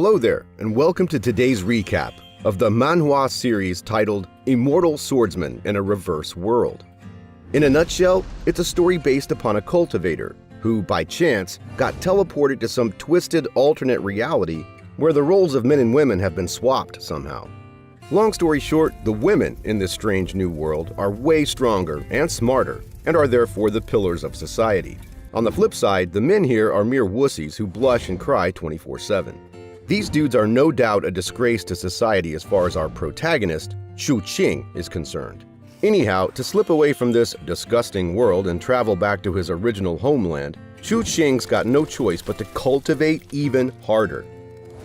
Hello there, and welcome to today's recap of the Manhwa series titled Immortal Swordsman in a Reverse World. In a nutshell, it's a story based upon a cultivator who, by chance, got teleported to some twisted alternate reality where the roles of men and women have been swapped somehow. Long story short, the women in this strange new world are way stronger and smarter and are therefore the pillars of society. On the flip side, the men here are mere wussies who blush and cry 24/7. These dudes are no doubt a disgrace to society as far as our protagonist, Chu Qing, is concerned. Anyhow, to slip away from this disgusting world and travel back to his original homeland, Chu Qing's got no choice but to cultivate even harder.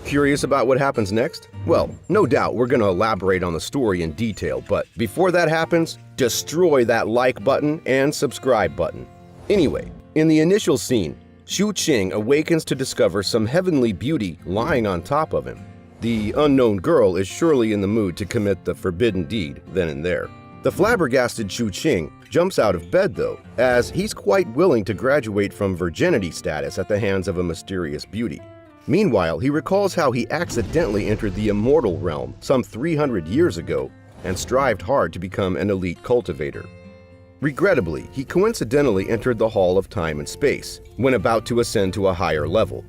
Curious about what happens next? Well, no doubt we're going to elaborate on the story in detail, but before that happens, destroy that like button and subscribe button. Anyway, in the initial scene, Chu Qing awakens to discover some heavenly beauty lying on top of him. The unknown girl is surely in the mood to commit the forbidden deed then and there. The flabbergasted Chu Qing jumps out of bed though, as he's quite willing to graduate from virginity status at the hands of a mysterious beauty. Meanwhile, he recalls how he accidentally entered the immortal realm some 300 years ago and strived hard to become an elite cultivator. Regrettably, he coincidentally entered the Hall of Time and Space when about to ascend to a higher level.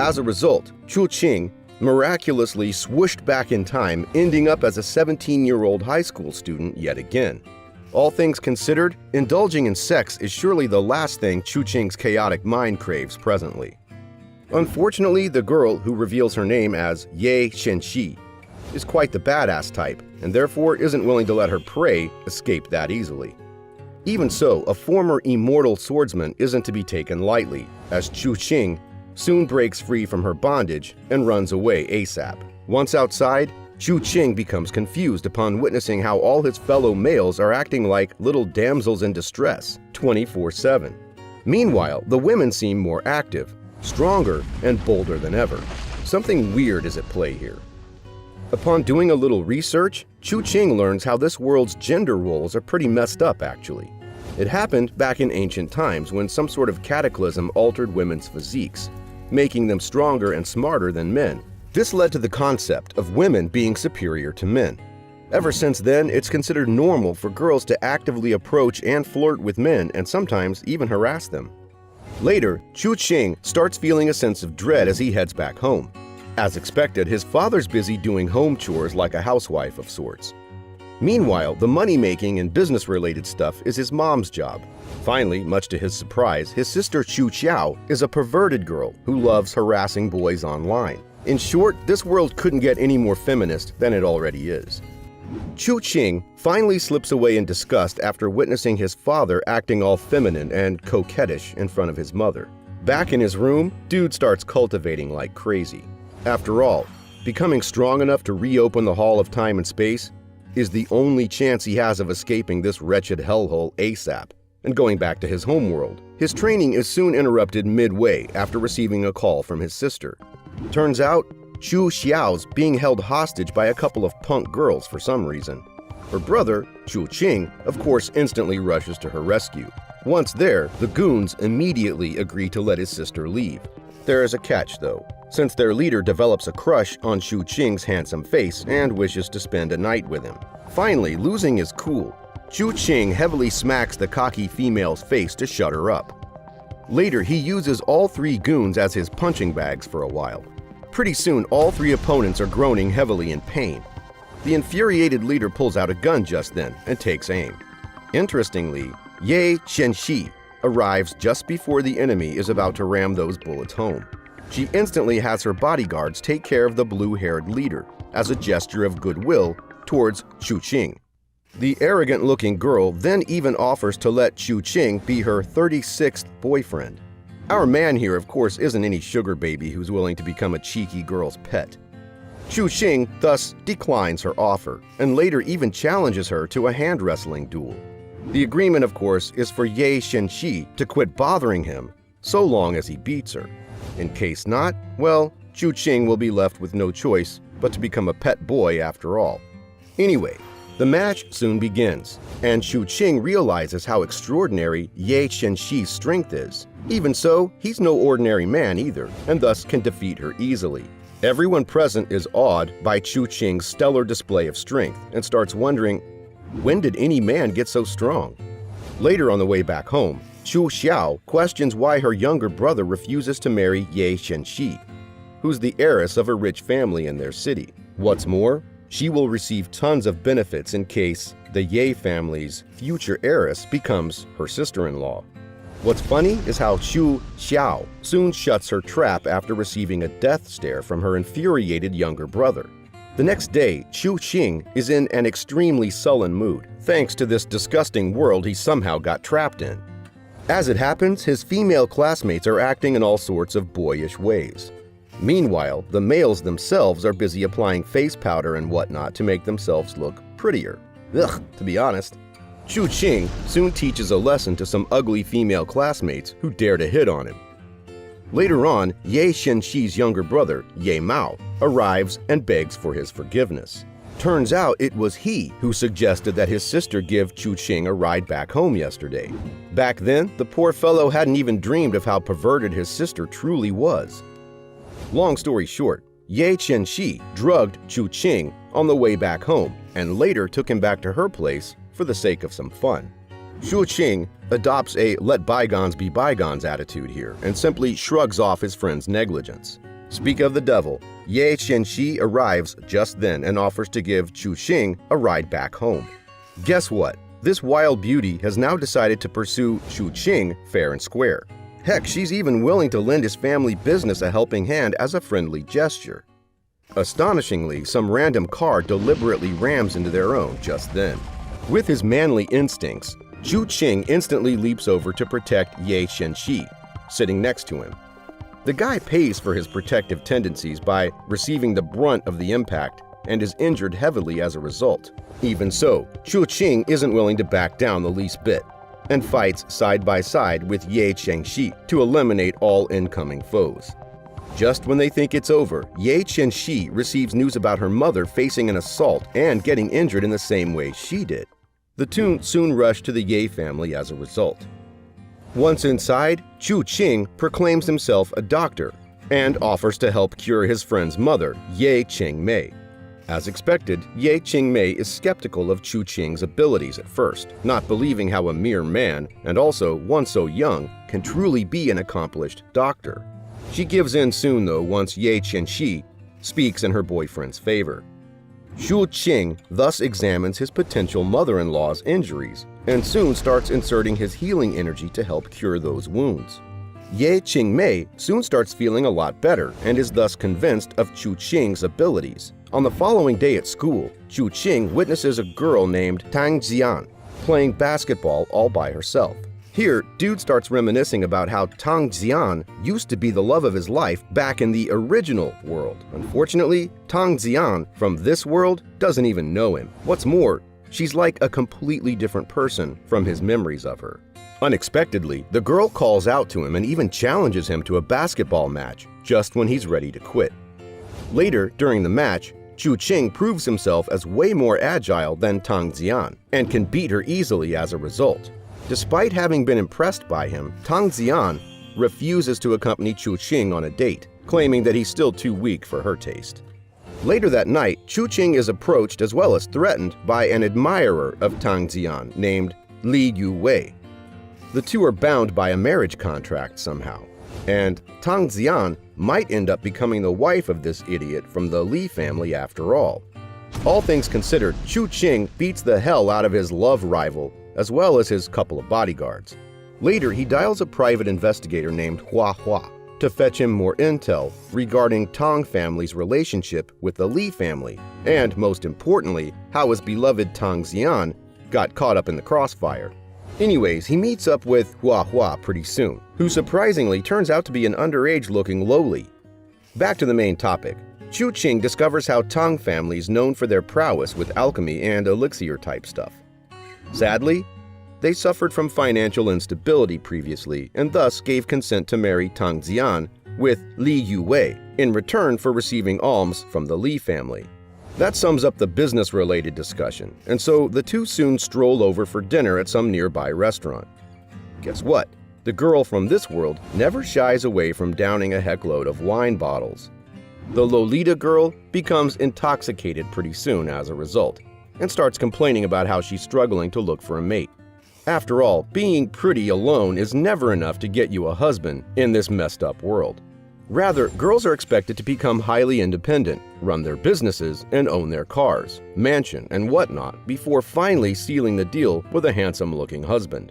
As a result, Chu Qing miraculously swooshed back in time, ending up as a 17-year-old high school student yet again. All things considered, indulging in sex is surely the last thing Chu Qing's chaotic mind craves presently. Unfortunately, the girl, who reveals her name as Ye Shenxi, is quite the badass type and therefore isn't willing to let her prey escape that easily. Even so, a former immortal swordsman isn't to be taken lightly, as Chu Qing soon breaks free from her bondage and runs away ASAP. Once outside, Chu Qing becomes confused upon witnessing how all his fellow males are acting like little damsels in distress 24/7. Meanwhile, the women seem more active, stronger, and bolder than ever. Something weird is at play here. Upon doing a little research, Chu Qing learns how this world's gender roles are pretty messed up actually. It happened back in ancient times when some sort of cataclysm altered women's physiques, making them stronger and smarter than men. This led to the concept of women being superior to men. Ever since then, it's considered normal for girls to actively approach and flirt with men and sometimes even harass them. Later, Chu Qing starts feeling a sense of dread as he heads back home. As expected, his father's busy doing home chores like a housewife of sorts. Meanwhile, the money-making and business-related stuff is his mom's job. Finally, much to his surprise, his sister Chu Xiao is a perverted girl who loves harassing boys online. In short, this world couldn't get any more feminist than it already is. Chu Qing finally slips away in disgust after witnessing his father acting all feminine and coquettish in front of his mother. Back in his room, dude starts cultivating like crazy. After all, becoming strong enough to reopen the Hall of Time and Space is the only chance he has of escaping this wretched hellhole ASAP and going back to his homeworld. His training is soon interrupted midway after receiving a call from his sister. Turns out, Chu Xiao's being held hostage by a couple of punk girls for some reason. Her brother, Chu Qing, of course instantly rushes to her rescue. Once there, the goons immediately agree to let his sister leave. There is a catch though, since their leader develops a crush on Chu Qing's handsome face and wishes to spend a night with him. Finally, losing his cool, Chu Qing heavily smacks the cocky female's face to shut her up. Later, he uses all three goons as his punching bags for a while. Pretty soon, all three opponents are groaning heavily in pain. The infuriated leader pulls out a gun just then and takes aim. Interestingly, Ye Shenxi arrives just before the enemy is about to ram those bullets home. She instantly has her bodyguards take care of the blue-haired leader as a gesture of goodwill towards Chu Qing. The arrogant-looking girl then even offers to let Chu Qing be her 36th boyfriend. Our man here, of course, isn't any sugar baby who's willing to become a cheeky girl's pet. Chu Qing thus declines her offer and later even challenges her to a hand wrestling duel. The agreement, of course, is for Ye Shenxi to quit bothering him so long as he beats her. In case not, well, Chu Qing will be left with no choice but to become a pet boy after all. Anyway, the match soon begins, and Chu Qing realizes how extraordinary Ye Shenxi's strength is. Even so, he's no ordinary man either, and thus can defeat her easily. Everyone present is awed by Chu Qing's stellar display of strength and starts wondering, when did any man get so strong? Later on the way back home, Chu Xiao questions why her younger brother refuses to marry Ye Shenxi, who's the heiress of a rich family in their city. What's more, she will receive tons of benefits in case the Ye family's future heiress becomes her sister-in-law. What's funny is how Chu Xiao soon shuts her trap after receiving a death stare from her infuriated younger brother. The next day, Chu Qing is in an extremely sullen mood, thanks to this disgusting world he somehow got trapped in. As it happens, his female classmates are acting in all sorts of boyish ways. Meanwhile, the males themselves are busy applying face powder and whatnot to make themselves look prettier. Ugh, to be honest. Chu Qing soon teaches a lesson to some ugly female classmates who dare to hit on him. Later on, Ye Shenxi's younger brother, Ye Mao, arrives and begs for his forgiveness. Turns out it was he who suggested that his sister give Chu Qing a ride back home yesterday. Back then, the poor fellow hadn't even dreamed of how perverted his sister truly was. Long story short, Ye Shenxi drugged Chu Qing on the way back home and later took him back to her place for the sake of some fun. Chu Qing adopts a let bygones be bygones attitude here and simply shrugs off his friend's negligence. Speak of the devil, Ye Shenxi arrives just then and offers to give Chu Qing a ride back home. Guess what? This wild beauty has now decided to pursue Chu Qing fair and square. Heck, she's even willing to lend his family business a helping hand as a friendly gesture. Astonishingly, some random car deliberately rams into their own just then. With his manly instincts, Chu Qing instantly leaps over to protect Ye Shenxi, sitting next to him. The guy pays for his protective tendencies by receiving the brunt of the impact and is injured heavily as a result. Even so, Chu Qing isn't willing to back down the least bit and fights side by side with Ye Shenxi to eliminate all incoming foes. Just when they think it's over, Ye Shenxi receives news about her mother facing an assault and getting injured in the same way she did. The two soon rush to the Ye family as a result. Once inside, Chu Qing proclaims himself a doctor and offers to help cure his friend's mother, Ye Qingmei. As expected, Ye Qingmei is skeptical of Chu Qing's abilities at first, not believing how a mere man, and also one so young, can truly be an accomplished doctor. She gives in soon though once Ye Shenxi speaks in her boyfriend's favor. Chu Qing thus examines his potential mother-in-law's injuries and soon starts inserting his healing energy to help cure those wounds. Ye Qingmei soon starts feeling a lot better and is thus convinced of Chu Qing's abilities. On the following day at school, Chu Qing witnesses a girl named Tang Jian playing basketball all by herself. Here, dude starts reminiscing about how Tang Jian used to be the love of his life back in the original world. Unfortunately, Tang Jian from this world doesn't even know him. What's more, she's like a completely different person from his memories of her. Unexpectedly, the girl calls out to him and even challenges him to a basketball match just when he's ready to quit. Later, during the match, Chu Qing proves himself as way more agile than Tang Jian and can beat her easily as a result. Despite having been impressed by him, Tang Jian refuses to accompany Chu Qing on a date, claiming that he's still too weak for her taste. Later that night, Chu Qing is approached as well as threatened by an admirer of Tang Jian named Li Yuwei. The two are bound by a marriage contract somehow, and Tang Jian might end up becoming the wife of this idiot from the Li family after all. All things considered, Chu Qing beats the hell out of his love rival as well as his couple of bodyguards. Later, he dials a private investigator named Hua Hua to fetch him more intel regarding Tang family's relationship with the Li family, and most importantly, how his beloved Tang Jian got caught up in the crossfire. Anyways, he meets up with Hua Hua pretty soon, who surprisingly turns out to be an underage-looking lowly. Back to the main topic. Chu Qing discovers how Tang family is known for their prowess with alchemy and elixir-type stuff. Sadly, they suffered from financial instability previously and thus gave consent to marry Tang Jian with Li Yuwei in return for receiving alms from the Li family. That sums up the business-related discussion, and so the two soon stroll over for dinner at some nearby restaurant. Guess what? The girl from this world never shies away from downing a heckload of wine bottles. The Lolita girl becomes intoxicated pretty soon as a result, and starts complaining about how she's struggling to look for a mate. After all, being pretty alone is never enough to get you a husband in this messed up world. Rather, girls are expected to become highly independent, run their businesses, and own their cars, mansion, and whatnot before finally sealing the deal with a handsome-looking husband.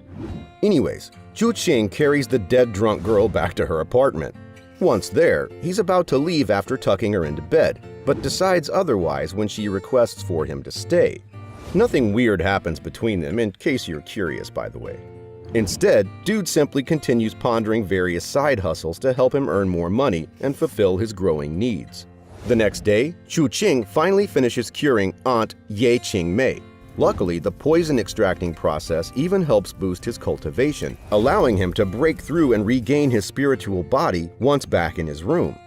Anyways, Chu Qing carries the dead drunk girl back to her apartment. Once there, he's about to leave after tucking her into bed, but decides otherwise when she requests for him to stay. Nothing weird happens between them, in case you're curious, by the way. Instead, Dude simply continues pondering various side hustles to help him earn more money and fulfill his growing needs. The next day, Chu Qing finally finishes curing Aunt Ye Qing Mei. Luckily, the poison extracting process even helps boost his cultivation, allowing him to break through and regain his spiritual body once back in his room.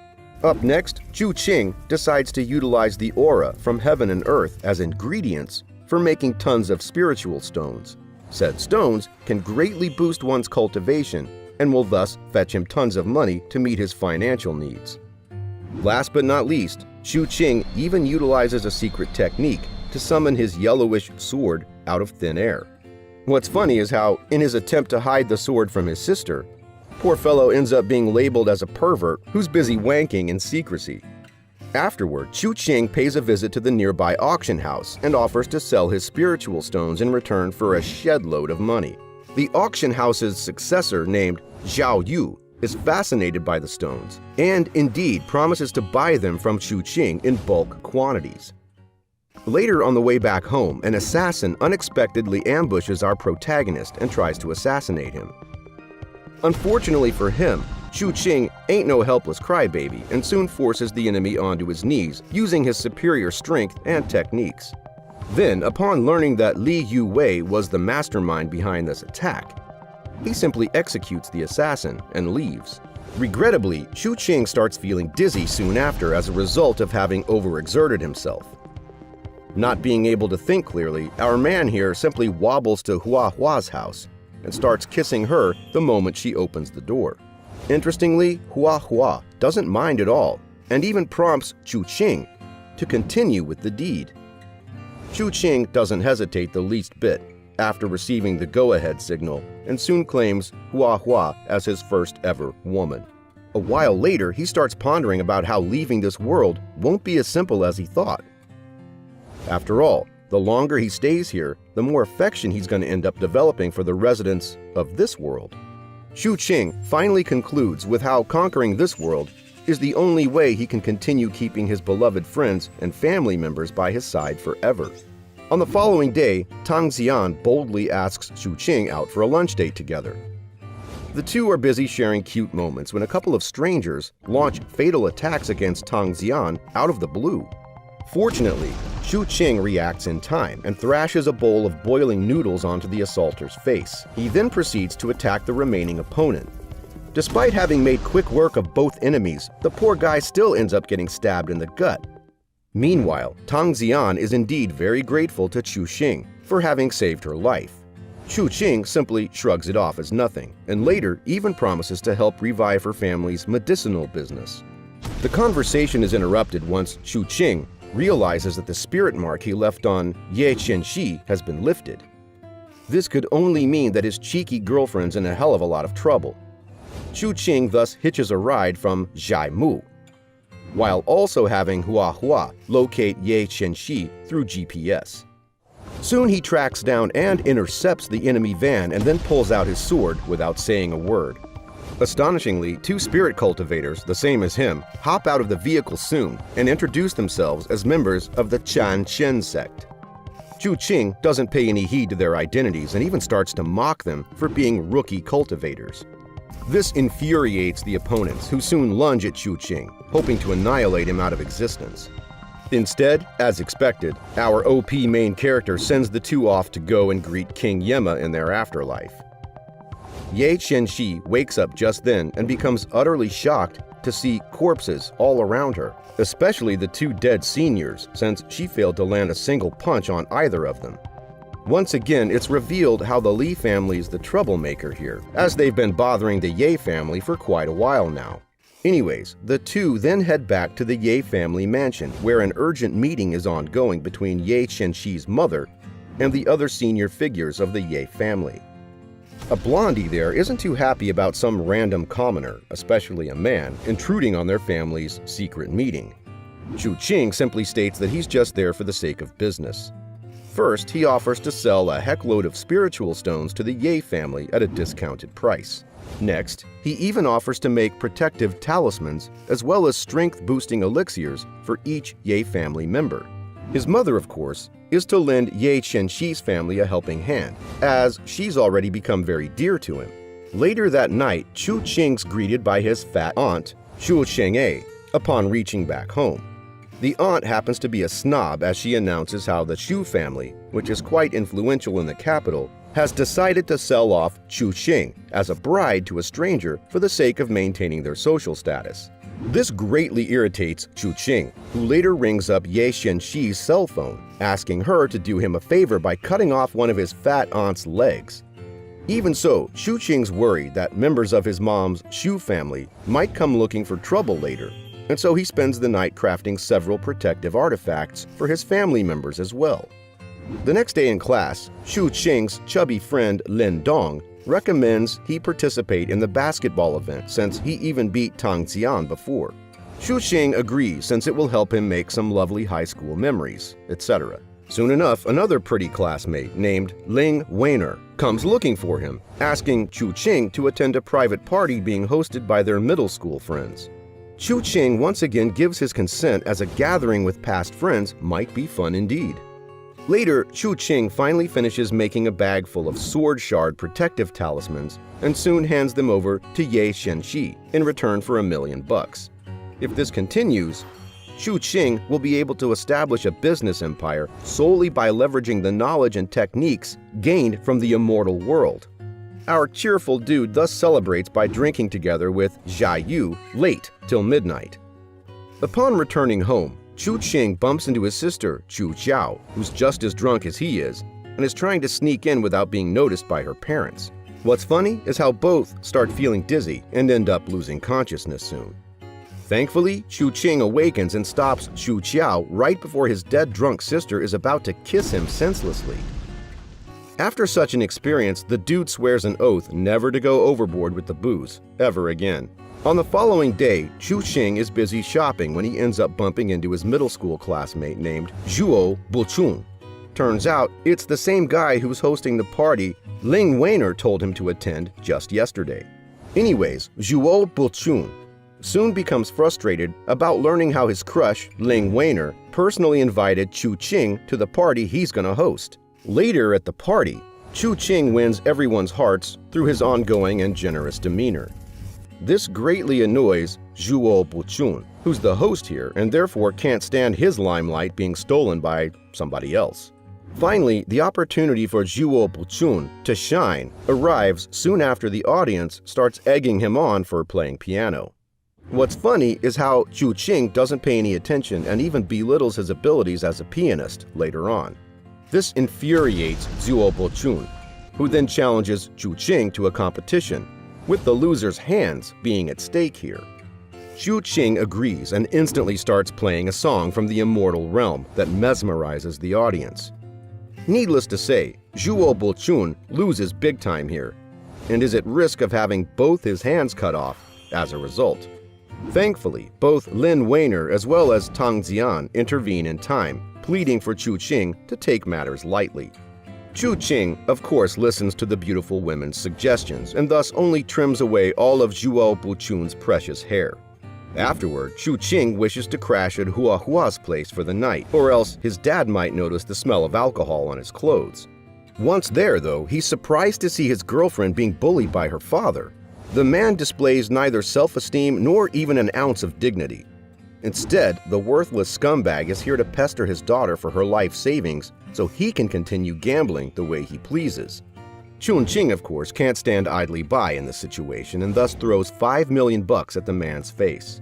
Up next, Chu Qing decides to utilize the aura from heaven and earth as ingredients for making tons of spiritual stones. Said stones can greatly boost one's cultivation and will thus fetch him tons of money to meet his financial needs. Last but not least, Chu Qing even utilizes a secret technique to summon his yellowish sword out of thin air. What's funny is how, in his attempt to hide the sword from his sister, poor fellow ends up being labeled as a pervert who's busy wanking in secrecy. Afterward, Chu Qing pays a visit to the nearby auction house and offers to sell his spiritual stones in return for a shed load of money. The auction house's successor, named Zhao Yu, is fascinated by the stones and indeed promises to buy them from Chu Qing in bulk quantities. Later on the way back home, an assassin unexpectedly ambushes our protagonist and tries to assassinate him. Unfortunately for him, Chu Qing ain't no helpless crybaby and soon forces the enemy onto his knees using his superior strength and techniques. Then, upon learning that Li Yu Wei was the mastermind behind this attack, he simply executes the assassin and leaves. Regrettably, Chu Qing starts feeling dizzy soon after as a result of having overexerted himself. Not being able to think clearly, our man here simply wobbles to Hua Hua's house and starts kissing her the moment she opens the door. Interestingly, Hua Hua doesn't mind at all and even prompts Chu Qing to continue with the deed. Chu Qing doesn't hesitate the least bit after receiving the go-ahead signal and soon claims Hua Hua as his first ever woman. A while later, he starts pondering about how leaving this world won't be as simple as he thought. After all, the longer he stays here, the more affection he's going to end up developing for the residents of this world. Chu Qing finally concludes with how conquering this world is the only way he can continue keeping his beloved friends and family members by his side forever. On the following day, Tang Xian boldly asks Chu Qing out for a lunch date together. The two are busy sharing cute moments when a couple of strangers launch fatal attacks against Tang Xian out of the blue. Fortunately, Chu Qing reacts in time and thrashes a bowl of boiling noodles onto the assaulter's face. He then proceeds to attack the remaining opponent. Despite having made quick work of both enemies, the poor guy still ends up getting stabbed in the gut. Meanwhile, Tang Xian is indeed very grateful to Chu Qing for having saved her life. Chu Qing simply shrugs it off as nothing, and later even promises to help revive her family's medicinal business. The conversation is interrupted once Chu Qing realizes that the spirit mark he left on Ye Qianxi has been lifted. This could only mean that his cheeky girlfriend's in a hell of a lot of trouble. Chu Qing thus hitches a ride from Zhai Mu, while also having Hua Hua locate Ye Qianxi through GPS. Soon he tracks down and intercepts the enemy van and then pulls out his sword without saying a word. Astonishingly, two spirit cultivators, the same as him, hop out of the vehicle soon and introduce themselves as members of the Chan Shen sect. Chu Qing doesn't pay any heed to their identities and even starts to mock them for being rookie cultivators. This infuriates the opponents, who soon lunge at Chu Qing, hoping to annihilate him out of existence. Instead, as expected, our OP main character sends the two off to go and greet King Yema in their afterlife. Ye Qianxi wakes up just then and becomes utterly shocked to see corpses all around her, especially the two dead seniors, since she failed to land a single punch on either of them. Once again, it's revealed how the Li family's the troublemaker here, as they've been bothering the Ye family for quite a while now. Anyways, the two then head back to the Ye family mansion, where an urgent meeting is ongoing between Ye Qianxi's mother and the other senior figures of the Ye family. A blondie there isn't too happy about some random commoner, especially a man, intruding on their family's secret meeting. Chu Qing simply states that he's just there for the sake of business. First, he offers to sell a heckload of spiritual stones to the Ye family at a discounted price. Next, he even offers to make protective talismans as well as strength-boosting elixirs for each Ye family member. His mother, of course, is to lend Ye Qianxi's family a helping hand, as she's already become very dear to him. Later that night, Chu Qing's greeted by his fat aunt, Chu Qing, upon reaching back home. The aunt happens to be a snob as she announces how the Chu family, which is quite influential in the capital, has decided to sell off Chu Qing as a bride to a stranger for the sake of maintaining their social status. This greatly irritates Chu Qing, who later rings up Ye Qianxi's cell phone, asking her to do him a favor by cutting off one of his fat aunt's legs. Even so, Chu Qing's worried that members of his mom's Xu family might come looking for trouble later, and so he spends the night crafting several protective artifacts for his family members as well. The next day in class, Chu Qing's chubby friend Lin Dong recommends he participate in the basketball event since he even beat Tang Xian before. Chu Qing agrees since it will help him make some lovely high school memories, etc. Soon enough, another pretty classmate named Ling Weiner comes looking for him, asking Chu Qing to attend a private party being hosted by their middle school friends. Chu Qing once again gives his consent as a gathering with past friends might be fun indeed. Later, Chu Qing finally finishes making a bag full of sword shard protective talismans and soon hands them over to Ye Qianxi in return for $1 million. If this continues, Chu Qing will be able to establish a business empire solely by leveraging the knowledge and techniques gained from the immortal world. Our cheerful dude thus celebrates by drinking together with Jia Yu late till midnight. Upon returning home, Chu Qing bumps into his sister, Chu Jiao, who's just as drunk as he is, and is trying to sneak in without being noticed by her parents. What's funny is how both start feeling dizzy and end up losing consciousness soon. Thankfully, Chu Qing awakens and stops Chu Jiao right before his dead drunk sister is about to kiss him senselessly. After such an experience, the dude swears an oath never to go overboard with the booze, ever again. On the following day, Chu Qing is busy shopping when he ends up bumping into his middle school classmate named Zhuo Buchun. Turns out, it's the same guy who's hosting the party Ling Weiner told him to attend just yesterday. Anyways, Zhuo Buchun soon becomes frustrated about learning how his crush, Ling Weiner, personally invited Chu Qing to the party he's gonna host. Later at the party, Chu Qing wins everyone's hearts through his ongoing and generous demeanor. This greatly annoys Zhuo Buchun, who's the host here and therefore can't stand his limelight being stolen by somebody else. Finally, the opportunity for Zhuo Buchun to shine arrives soon after the audience starts egging him on for playing piano. What's funny is how Chu Qing doesn't pay any attention and even belittles his abilities as a pianist later on. This infuriates Zhuo Buchun, who then challenges Chu Qing to a competition, with the loser's hands being at stake here. Chu Qing agrees and instantly starts playing a song from the immortal realm that mesmerizes the audience. Needless to say, Zhuo Buchun loses big time here, and is at risk of having both his hands cut off as a result. Thankfully, both Lin Weiner as well as Tang Xian intervene in time, pleading for Chu Qing to take matters lightly. Chu Qing, of course, listens to the beautiful women's suggestions and thus only trims away all of Zhuo Buchun's precious hair. Afterward, Chu Qing wishes to crash at Hua Hua's place for the night, or else his dad might notice the smell of alcohol on his clothes. Once there, though, he's surprised to see his girlfriend being bullied by her father. The man displays neither self-esteem nor even an ounce of dignity. Instead, the worthless scumbag is here to pester his daughter for her life savings so he can continue gambling the way he pleases. Chu Qing, of course, can't stand idly by in this situation and thus throws $5 million at the man's face.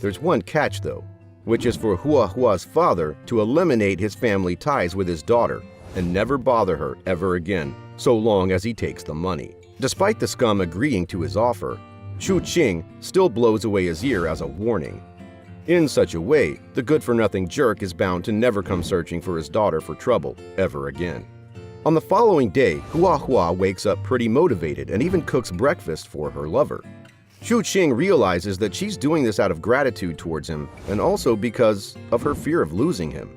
There's one catch, though, which is for Hua Hua's father to eliminate his family ties with his daughter and never bother her ever again, so long as he takes the money. Despite the scum agreeing to his offer, Chu Qing still blows away his ear as a warning. In such a way, the good-for-nothing jerk is bound to never come searching for his daughter for trouble ever again. On the following day, Hua Hua wakes up pretty motivated and even cooks breakfast for her lover. Chu Qing realizes that she's doing this out of gratitude towards him and also because of her fear of losing him.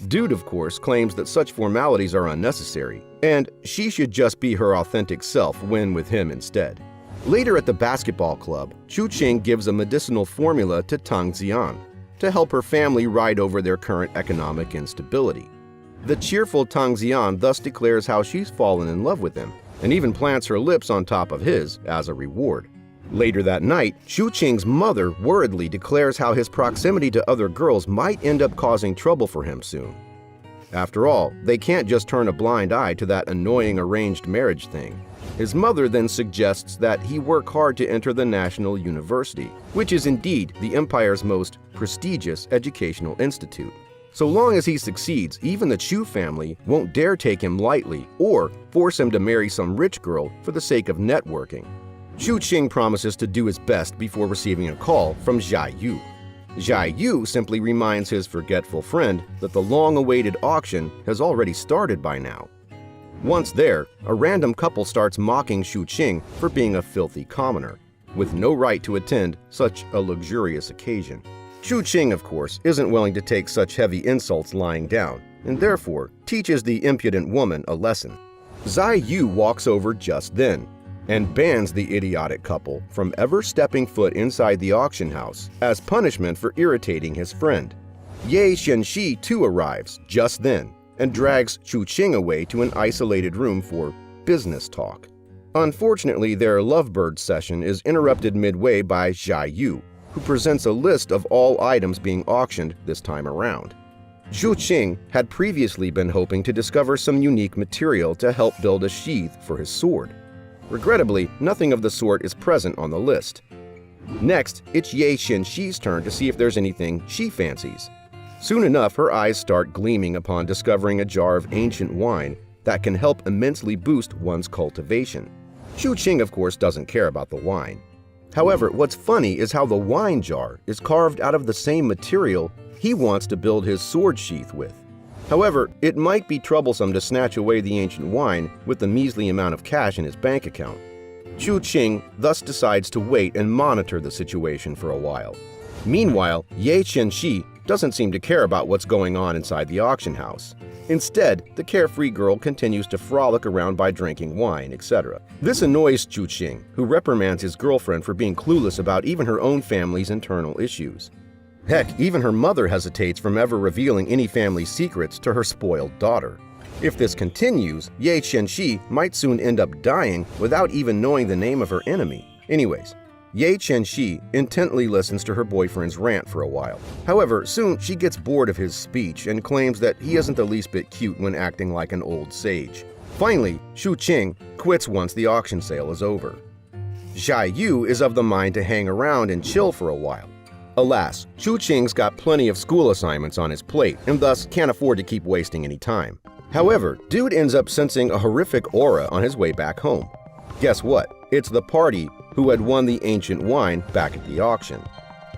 Dude, of course, claims that such formalities are unnecessary, and she should just be her authentic self when with him instead. Later at the basketball club, Chu Qing gives a medicinal formula to Tang Xian to help her family ride over their current economic instability. The cheerful Tang Xian thus declares how she's fallen in love with him, and even plants her lips on top of his as a reward. Later that night, Chu Qing's mother worriedly declares how his proximity to other girls might end up causing trouble for him soon. After all, they can't just turn a blind eye to that annoying arranged marriage thing. His mother then suggests that he work hard to enter the National University, which is indeed the empire's most prestigious educational institute. So long as he succeeds, even the Chu family won't dare take him lightly or force him to marry some rich girl for the sake of networking. Chu Qing promises to do his best before receiving a call from Jia Yu. Jia Yu simply reminds his forgetful friend that the long-awaited auction has already started by now. Once there, a random couple starts mocking Chu Qing for being a filthy commoner, with no right to attend such a luxurious occasion. Chu Qing, of course, isn't willing to take such heavy insults lying down, and therefore teaches the impudent woman a lesson. Zai Yu walks over just then, and bans the idiotic couple from ever stepping foot inside the auction house as punishment for irritating his friend. Ye Xianxi too arrives just then and drags Chu Qing away to an isolated room for business talk. Unfortunately, their lovebird session is interrupted midway by Jia Yu, who presents a list of all items being auctioned this time around. Chu Qing had previously been hoping to discover some unique material to help build a sheath for his sword. Regrettably, nothing of the sort is present on the list. Next, it's Ye Xianxi's turn to see if there's anything she fancies. Soon enough, her eyes start gleaming upon discovering a jar of ancient wine that can help immensely boost one's cultivation. Chu Qing, of course, doesn't care about the wine. However, what's funny is how the wine jar is carved out of the same material he wants to build his sword sheath with. However, it might be troublesome to snatch away the ancient wine with the measly amount of cash in his bank account. Chu Qing thus decides to wait and monitor the situation for a while. Meanwhile, Ye Qianxi doesn't seem to care about what's going on inside the auction house. Instead, the carefree girl continues to frolic around by drinking wine, etc. This annoys Chu Qing, who reprimands his girlfriend for being clueless about even her own family's internal issues. Heck, even her mother hesitates from ever revealing any family secrets to her spoiled daughter. If this continues, Ye Qianxi might soon end up dying without even knowing the name of her enemy. Anyways, Ye Qianxi intently listens to her boyfriend's rant for a while. However, soon she gets bored of his speech and claims that he isn't the least bit cute when acting like an old sage. Finally, Chu Qing quits once the auction sale is over. Jia Yu is of the mind to hang around and chill for a while. Alas, Chu Qing's got plenty of school assignments on his plate and thus can't afford to keep wasting any time. However, dude ends up sensing a horrific aura on his way back home. Guess what? It's the party who had won the ancient wine back at the auction.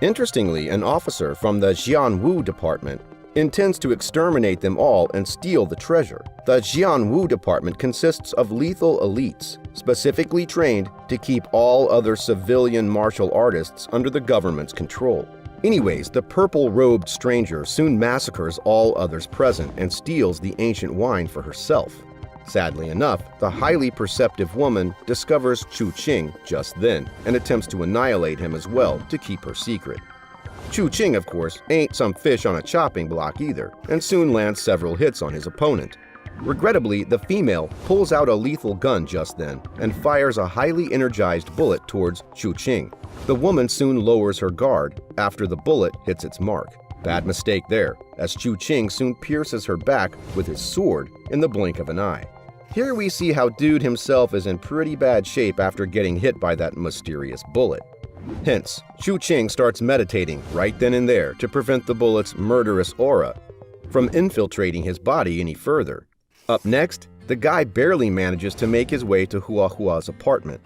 Interestingly, an officer from the Jianwu department intends to exterminate them all and steal the treasure. The Jianwu department consists of lethal elites, specifically trained to keep all other civilian martial artists under the government's control. Anyways, the purple-robed stranger soon massacres all others present and steals the ancient wine for herself. Sadly enough, the highly perceptive woman discovers Chu Qing just then and attempts to annihilate him as well to keep her secret. Chu Qing, of course, ain't some fish on a chopping block either, and soon lands several hits on his opponent. Regrettably, the female pulls out a lethal gun just then and fires a highly energized bullet towards Chu Qing. The woman soon lowers her guard after the bullet hits its mark. Bad mistake there, as Chu Qing soon pierces her back with his sword in the blink of an eye. Here we see how dude himself is in pretty bad shape after getting hit by that mysterious bullet. Hence, Chu Qing starts meditating right then and there to prevent the bullet's murderous aura from infiltrating his body any further. Up next, the guy barely manages to make his way to Hua Hua's apartment.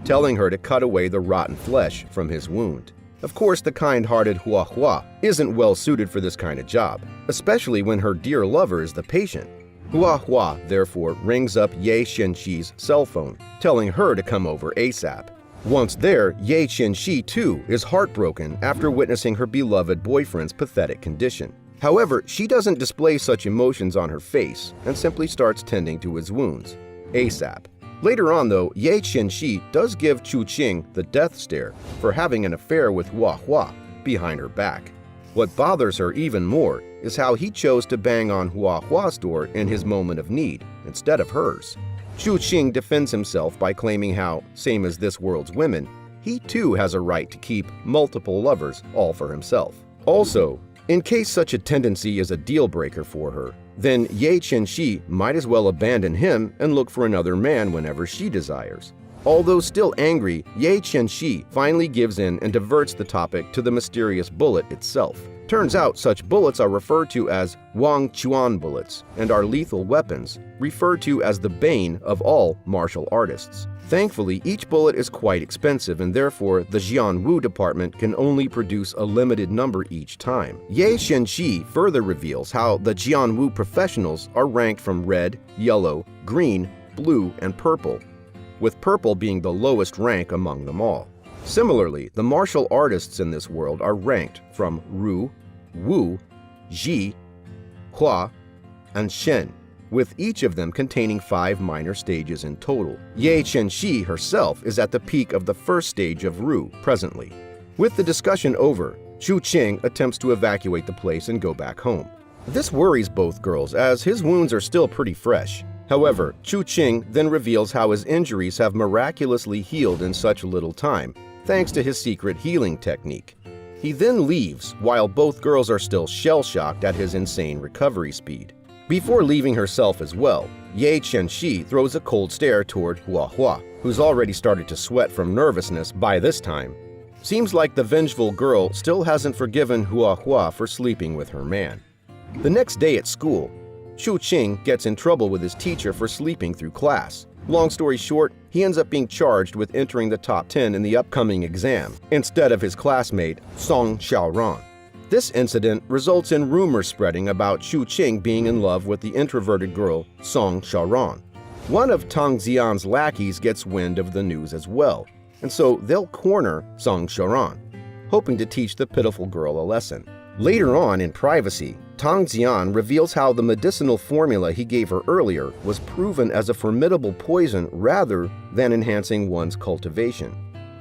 telling her to cut away the rotten flesh from his wound. Of course, the kind-hearted Hua Hua isn't well suited for this kind of job, especially when her dear lover is the patient. Hua Hua therefore rings up Ye Xianxi's cell phone, telling her to come over ASAP. Once there, Ye Xianxi too is heartbroken after witnessing her beloved boyfriend's pathetic condition. However, she doesn't display such emotions on her face and simply starts tending to his wounds ASAP. Later on though, Ye Xianxi does give Chu Qing the death stare for having an affair with Hua Hua behind her back. What bothers her even more is how he chose to bang on Hua Hua's door in his moment of need instead of hers. Chu Qing defends himself by claiming how, same as this world's women, he too has a right to keep multiple lovers all for himself. Also, in case such a tendency is a deal-breaker for her, then Ye Qianxi might as well abandon him and look for another man whenever she desires. Although still angry, Ye Qianxi finally gives in and diverts the topic to the mysterious bullet itself. Turns out such bullets are referred to as Wang Chuan bullets and are lethal weapons, referred to as the bane of all martial artists. Thankfully, each bullet is quite expensive and therefore the Jianwu department can only produce a limited number each time. Ye Xianxi further reveals how the Jianwu professionals are ranked from red, yellow, green, blue, and purple, with purple being the lowest rank among them all. Similarly, the martial artists in this world are ranked from Ru, Wu, Ji, Hua, and Shen, with each of them containing 5 minor stages in total. Ye Qianxi herself is at the peak of the first stage of Ru presently. With the discussion over, Chu Qing attempts to evacuate the place and go back home. This worries both girls as his wounds are still pretty fresh. However, Chu Qing then reveals how his injuries have miraculously healed in such little time, thanks to his secret healing technique. He then leaves while both girls are still shell-shocked at his insane recovery speed. Before leaving herself as well, Ye Qianxi throws a cold stare toward Hua Hua, who's already started to sweat from nervousness by this time. Seems like the vengeful girl still hasn't forgiven Hua Hua for sleeping with her man. The next day at school, Chu Qing gets in trouble with his teacher for sleeping through class. Long story short, he ends up being charged with entering the top 10 in the upcoming exam, instead of his classmate Song Xiaoran. This incident results in rumors spreading about Chu Qing being in love with the introverted girl Song Xiaoran. One of Tang Xian's lackeys gets wind of the news as well, and so they'll corner Song Xiaoran, hoping to teach the pitiful girl a lesson. Later on, in privacy, Tang Xian reveals how the medicinal formula he gave her earlier was proven as a formidable poison rather than enhancing one's cultivation.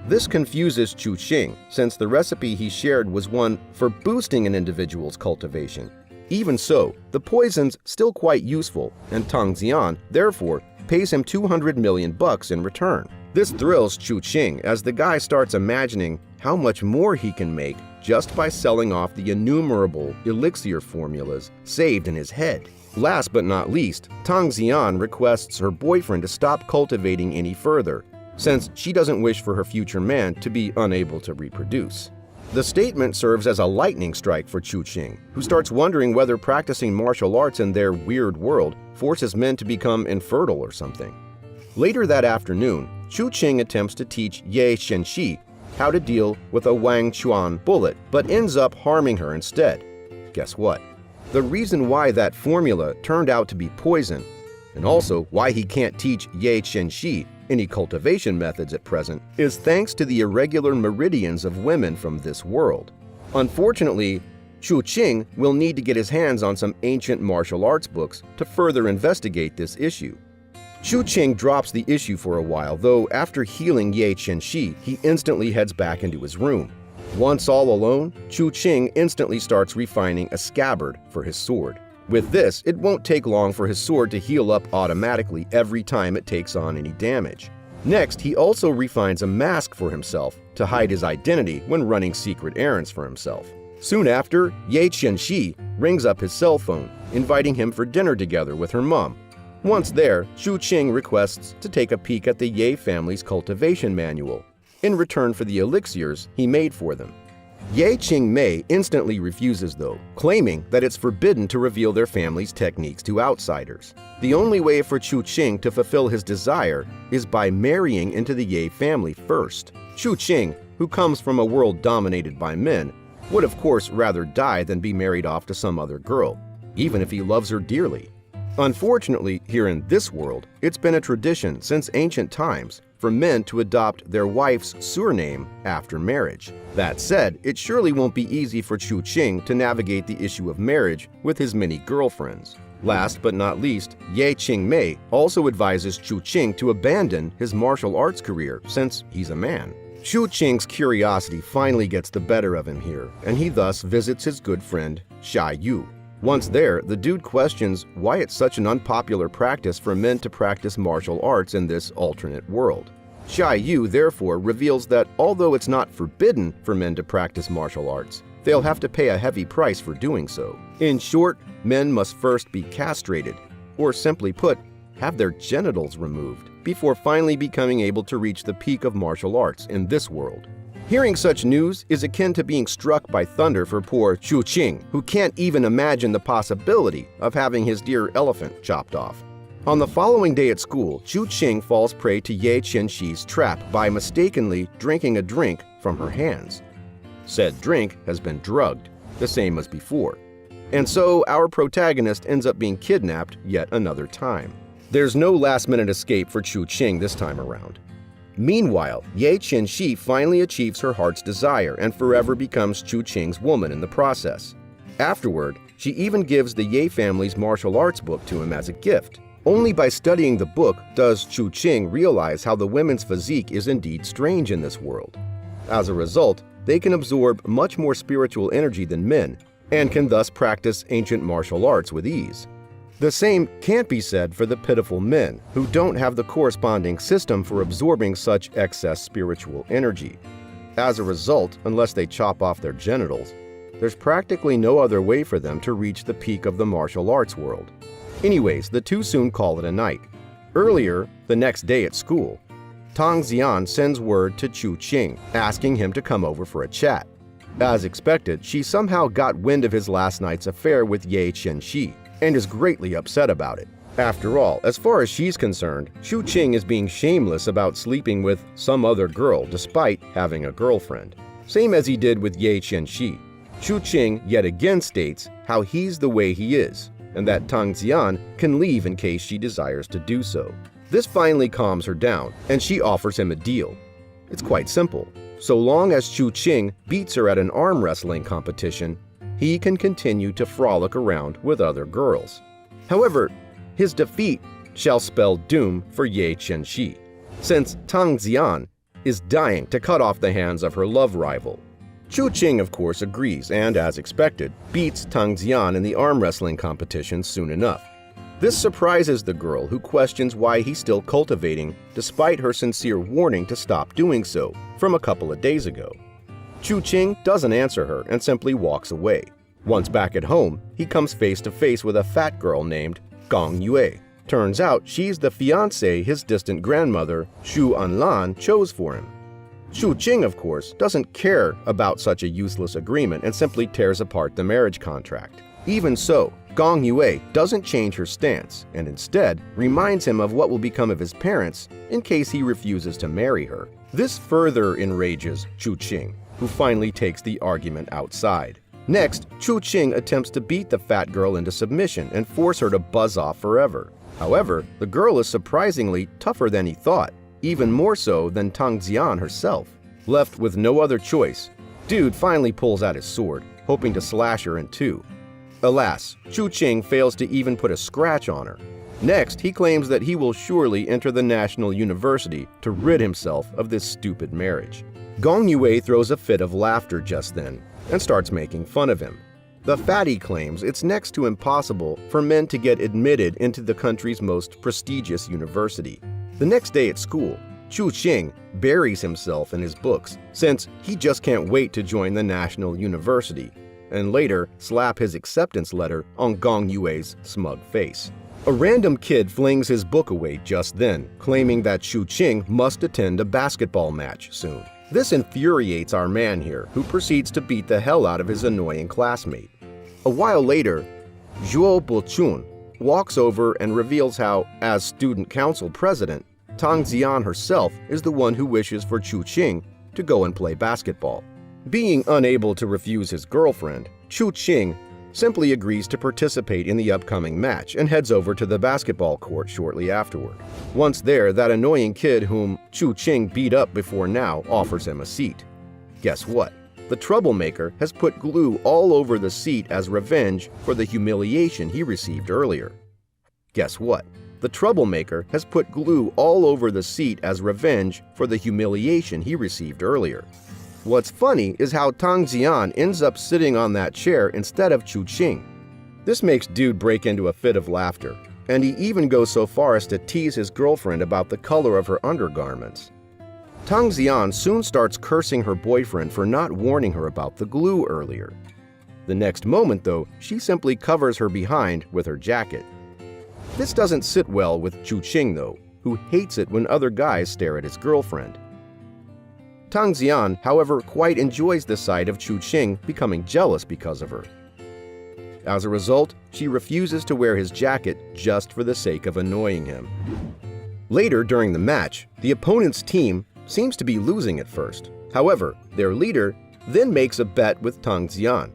This confuses Chu Qing, since the recipe he shared was one for boosting an individual's cultivation. Even so, the poison's still quite useful, and Tang Xian, therefore, pays him 200 million bucks in return. This thrills Chu Qing as the guy starts imagining how much more he can make just by selling off the innumerable elixir formulas saved in his head. Last but not least, Tang Xian requests her boyfriend to stop cultivating any further, since she doesn't wish for her future man to be unable to reproduce. The statement serves as a lightning strike for Chu Qing, who starts wondering whether practicing martial arts in their weird world forces men to become infertile or something. Later that afternoon, Chu Qing attempts to teach Ye Xianxi how to deal with a Wang Chuan bullet, but ends up harming her instead. Guess what? The reason why that formula turned out to be poison, and also why he can't teach Ye Qianxi any cultivation methods at present, is thanks to the irregular meridians of women from this world. Unfortunately, Chu Qing will need to get his hands on some ancient martial arts books to further investigate this issue. Chu Qing drops the issue for a while, though after healing Ye Qianxi, he instantly heads back into his room. Once all alone, Chu Qing instantly starts refining a scabbard for his sword. With this, it won't take long for his sword to heal up automatically every time it takes on any damage. Next, he also refines a mask for himself to hide his identity when running secret errands for himself. Soon after, Ye Qianxi rings up his cell phone, inviting him for dinner together with her mom. Once there, Chu Qing requests to take a peek at the Ye family's cultivation manual, in return for the elixirs he made for them. Ye Qing instantly refuses though, claiming that it's forbidden to reveal their family's techniques to outsiders. The only way for Chu Qing to fulfill his desire is by marrying into the Ye family first. Chu Qing, who comes from a world dominated by men, would of course rather die than be married off to some other girl, even if he loves her dearly. Unfortunately, here in this world, it's been a tradition since ancient times for men to adopt their wife's surname after marriage. That said, it surely won't be easy for Chu Qing to navigate the issue of marriage with his many girlfriends. Last but not least, Ye Qing also advises Chu Qing to abandon his martial arts career since he's a man. Chu Qing's curiosity finally gets the better of him here, and he thus visits his good friend Xia Yu. Once there, the dude questions why it's such an unpopular practice for men to practice martial arts in this alternate world. Xia Yu therefore reveals that although it's not forbidden for men to practice martial arts, they'll have to pay a heavy price for doing so. In short, men must first be castrated, or simply put, have their genitals removed, before finally becoming able to reach the peak of martial arts in this world. Hearing such news is akin to being struck by thunder for poor Chu Qing, who can't even imagine the possibility of having his dear elephant chopped off. On the following day at school, Chu Qing falls prey to Ye Qianxi's trap by mistakenly drinking a drink from her hands. Said drink has been drugged, the same as before. And so our protagonist ends up being kidnapped yet another time. There's no last-minute escape for Chu Qing this time around. Meanwhile, Ye Qianxi finally achieves her heart's desire and forever becomes Chu Qing's woman in the process. Afterward, she even gives the Ye family's martial arts book to him as a gift. Only by studying the book does Chu Qing realize how the women's physique is indeed strange in this world. As a result, they can absorb much more spiritual energy than men, and can thus practice ancient martial arts with ease. The same can't be said for the pitiful men, who don't have the corresponding system for absorbing such excess spiritual energy. As a result, unless they chop off their genitals, there's practically no other way for them to reach the peak of the martial arts world. Anyways, the two soon call it a night. Earlier, the next day at school, Tang Xian sends word to Chu Qing, asking him to come over for a chat. As expected, she somehow got wind of his last night's affair with Ye Qianxi, and is greatly upset about it. After all, as far as she's concerned, Chu Qing is being shameless about sleeping with some other girl despite having a girlfriend. Same as he did with Ye Qianxi. Chu Qing yet again states how he's the way he is, and that Tang Xian can leave in case she desires to do so. This finally calms her down, and she offers him a deal. It's quite simple. So long as Chu Qing beats her at an arm wrestling competition, he can continue to frolic around with other girls. However, his defeat shall spell doom for Ye Qianxi, since Tang Xian is dying to cut off the hands of her love rival. Chu Qing, of course, agrees and, as expected, beats Tang Xian in the arm wrestling competition soon enough. This surprises the girl, who questions why he's still cultivating despite her sincere warning to stop doing so from a couple of days ago. Chu Qing doesn't answer her and simply walks away. Once back at home, he comes face to face with a fat girl named Gong Yue. Turns out she's the fiancée his distant grandmother, Shu Anlan, chose for him. Chu Qing, of course, doesn't care about such a useless agreement and simply tears apart the marriage contract. Even so, Gong Yue doesn't change her stance and instead reminds him of what will become of his parents in case he refuses to marry her. This further enrages Chu Qing, who finally takes the argument outside. Next, Chu Qing attempts to beat the fat girl into submission and force her to buzz off forever. However, the girl is surprisingly tougher than he thought, even more so than Tang Xian herself. Left with no other choice, dude finally pulls out his sword, hoping to slash her in two. Alas, Chu Qing fails to even put a scratch on her. Next, he claims that he will surely enter the National University to rid himself of this stupid marriage. Gong Yue throws a fit of laughter just then and starts making fun of him. The fatty claims it's next to impossible for men to get admitted into the country's most prestigious university. The next day at school, Chu Qing buries himself in his books since he just can't wait to join the National University, and later slap his acceptance letter on Gong Yue's smug face. A random kid flings his book away just then, claiming that Chu Qing must attend a basketball match soon. This infuriates our man here, who proceeds to beat the hell out of his annoying classmate. A while later, Zhuo Buchun walks over and reveals how, as student council president, Tang Xian herself is the one who wishes for Chu Qing to go and play basketball. Being unable to refuse his girlfriend, Chu Qing simply agrees to participate in the upcoming match and heads over to the basketball court shortly afterward. Once there, that annoying kid whom Chu Qing beat up before now offers him a seat. Guess what? The troublemaker has put glue all over the seat as revenge for the humiliation he received earlier. Guess what? The troublemaker has put glue all over the seat as revenge for the humiliation he received earlier. What's funny is how Tang Xian ends up sitting on that chair instead of Chu Qing. This makes Dude break into a fit of laughter, and he even goes so far as to tease his girlfriend about the color of her undergarments. Tang Xian soon starts cursing her boyfriend for not warning her about the glue earlier. The next moment, though, she simply covers her behind with her jacket. This doesn't sit well with Chu Qing, though, who hates it when other guys stare at his girlfriend. Tang Xian, however, quite enjoys the sight of Chu Qing becoming jealous because of her. As a result, she refuses to wear his jacket just for the sake of annoying him. Later during the match, the opponent's team seems to be losing at first. However, their leader then makes a bet with Tang Xian.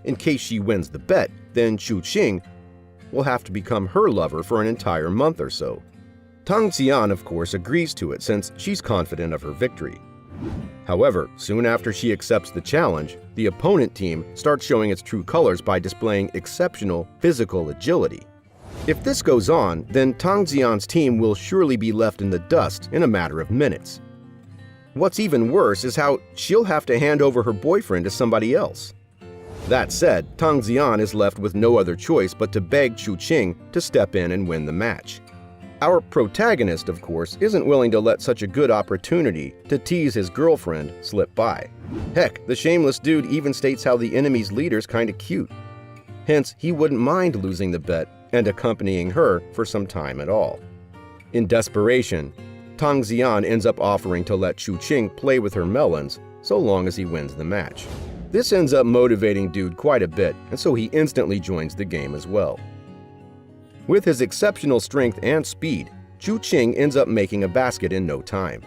In case she wins the bet, then Chu Qing will have to become her lover for an entire month or so. Tang Xian, of course, agrees to it since she's confident of her victory. However, soon after she accepts the challenge, the opponent team starts showing its true colors by displaying exceptional physical agility. If this goes on, then Tang Xian's team will surely be left in the dust in a matter of minutes. What's even worse is how she'll have to hand over her boyfriend to somebody else. That said, Tang Xian is left with no other choice but to beg Chu Qing to step in and win the match. Our protagonist, of course, isn't willing to let such a good opportunity to tease his girlfriend slip by. Heck, the shameless dude even states how the enemy's leader's kinda cute. Hence, he wouldn't mind losing the bet and accompanying her for some time at all. In desperation, Tang Xian ends up offering to let Chu Qing play with her melons so long as he wins the match. This ends up motivating Dude quite a bit, and so he instantly joins the game as well. With his exceptional strength and speed, Chu Qing ends up making a basket in no time.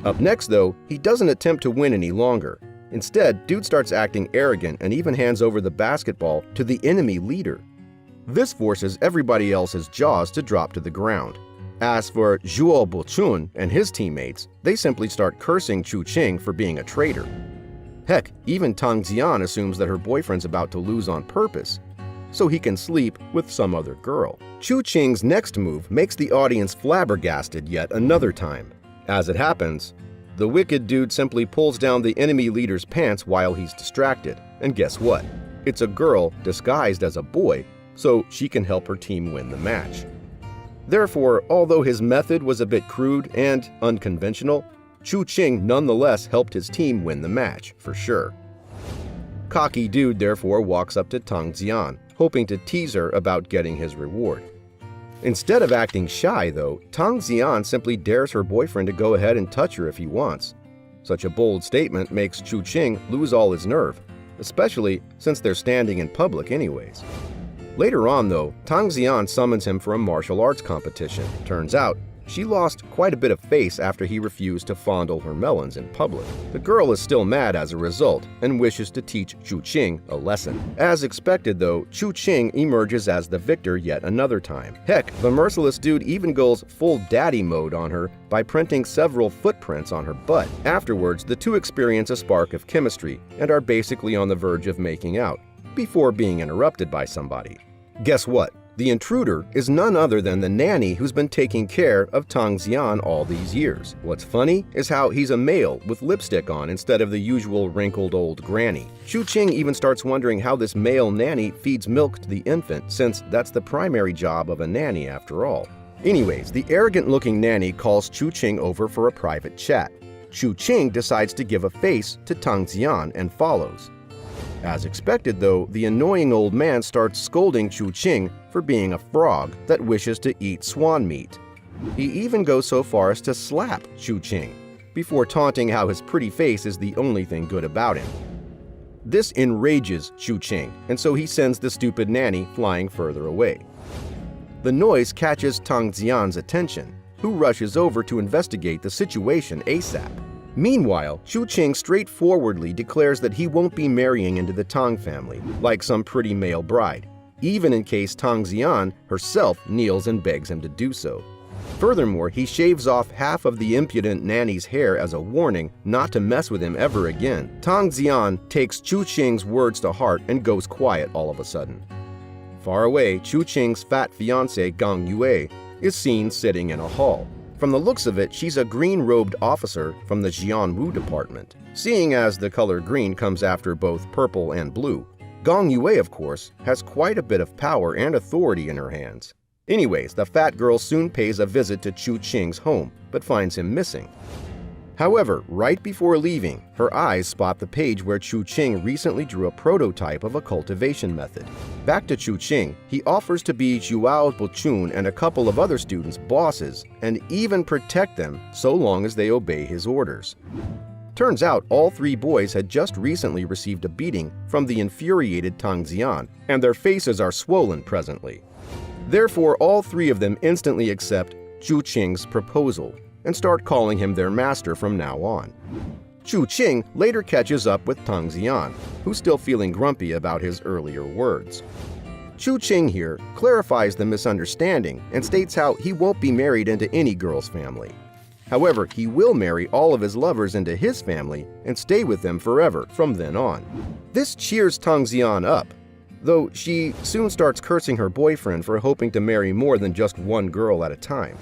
Up next, though, he doesn't attempt to win any longer. Instead, Dude starts acting arrogant and even hands over the basketball to the enemy leader. This forces everybody else's jaws to drop to the ground. As for Zhuo Buchun and his teammates, they simply start cursing Chu Qing for being a traitor. Heck, even Tang Xian assumes that her boyfriend's about to lose on purpose, so he can sleep with some other girl. Chu Qing's next move makes the audience flabbergasted yet another time. As it happens, the wicked dude simply pulls down the enemy leader's pants while he's distracted. And guess what? It's a girl disguised as a boy, so she can help her team win the match. Therefore, although his method was a bit crude and unconventional, Chu Qing nonetheless helped his team win the match, for sure. Cocky Dude therefore walks up to Tang Xian, hoping to tease her about getting his reward. Instead of acting shy, though, Tang Xian simply dares her boyfriend to go ahead and touch her if he wants. Such a bold statement makes Chu Qing lose all his nerve, especially since they're standing in public anyways. Later on, though, Tang Xian summons him for a martial arts competition. Turns out, she lost quite a bit of face after he refused to fondle her melons in public. The girl is still mad as a result and wishes to teach Chu Qing a lesson. As expected, though, Chu Qing emerges as the victor yet another time. Heck, the merciless dude even goes full daddy mode on her by printing several footprints on her butt. Afterwards, the two experience a spark of chemistry and are basically on the verge of making out, before being interrupted by somebody. Guess what? The intruder is none other than the nanny who's been taking care of Tang Xian all these years. What's funny is how he's a male with lipstick on instead of the usual wrinkled old granny. Chu Qing even starts wondering how this male nanny feeds milk to the infant, since that's the primary job of a nanny after all. Anyways, the arrogant-looking nanny calls Chu Qing over for a private chat. Chu Qing decides to give a face to Tang Xian and follows. As expected, though, the annoying old man starts scolding Chu Qing for being a frog that wishes to eat swan meat. He even goes so far as to slap Chu Qing. before taunting how his pretty face is the only thing good about him. This enrages Chu Qing, and so he sends the stupid nanny flying further away. The noise catches Tang Xian's attention, who rushes over to investigate the situation ASAP. Meanwhile, Chu Qing straightforwardly declares that he won't be marrying into the Tang family, like some pretty male bride, even in case Tang Xian herself kneels and begs him to do so. Furthermore, he shaves off half of the impudent nanny's hair as a warning not to mess with him ever again. Tang Xian takes Chu Qing's words to heart and goes quiet all of a sudden. Far away, Chu Qing's fat fiancée Gang Yue is seen sitting in a hall. From the looks of it, she's a green-robed officer from the Jianwu department. Seeing as the color green comes after both purple and blue, Gang Yue, of course, has quite a bit of power and authority in her hands. Anyways, the fat girl soon pays a visit to Chu Qing's home, but finds him missing. However, right before leaving, her eyes spot the page where Chu Qing recently drew a prototype of a cultivation method. Back to Chu Qing, he offers to be Zhuao Bochun and a couple of other students' bosses, and even protect them so long as they obey his orders. Turns out all three boys had just recently received a beating from the infuriated Tang Xian, and their faces are swollen presently. Therefore, all three of them instantly accept Chu Qing's proposal and start calling him their master from now on. Chu Qing later catches up with Tang Xian, who's still feeling grumpy about his earlier words. Chu Qing here clarifies the misunderstanding and states how he won't be married into any girl's family. However, he will marry all of his lovers into his family and stay with them forever from then on. This cheers Tang Xian up, though she soon starts cursing her boyfriend for hoping to marry more than just one girl at a time.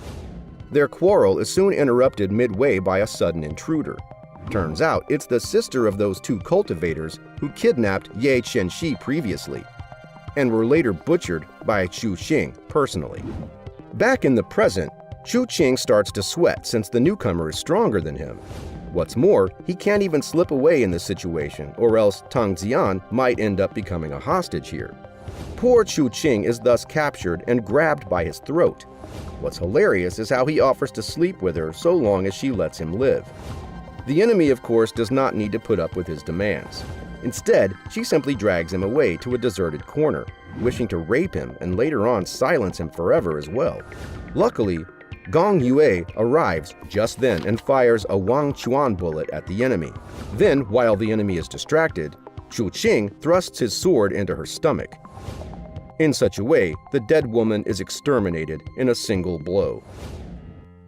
Their quarrel is soon interrupted midway by a sudden intruder. Turns out it's the sister of those two cultivators who kidnapped Ye Qianxi previously, and were later butchered by Chu Qing personally. Back in the present, Chu Qing starts to sweat since the newcomer is stronger than him. What's more, he can't even slip away in this situation, or else Tang Xian might end up becoming a hostage here. Poor Chu Qing is thus captured and grabbed by his throat. What's hilarious is how he offers to sleep with her so long as she lets him live. The enemy, of course, does not need to put up with his demands. Instead, she simply drags him away to a deserted corner, wishing to rape him and later on silence him forever as well. Luckily, Gang Yue arrives just then and fires a Wang Chuan bullet at the enemy. Then, while the enemy is distracted, Chu Qing thrusts his sword into her stomach. In such a way, the dead woman is exterminated in a single blow.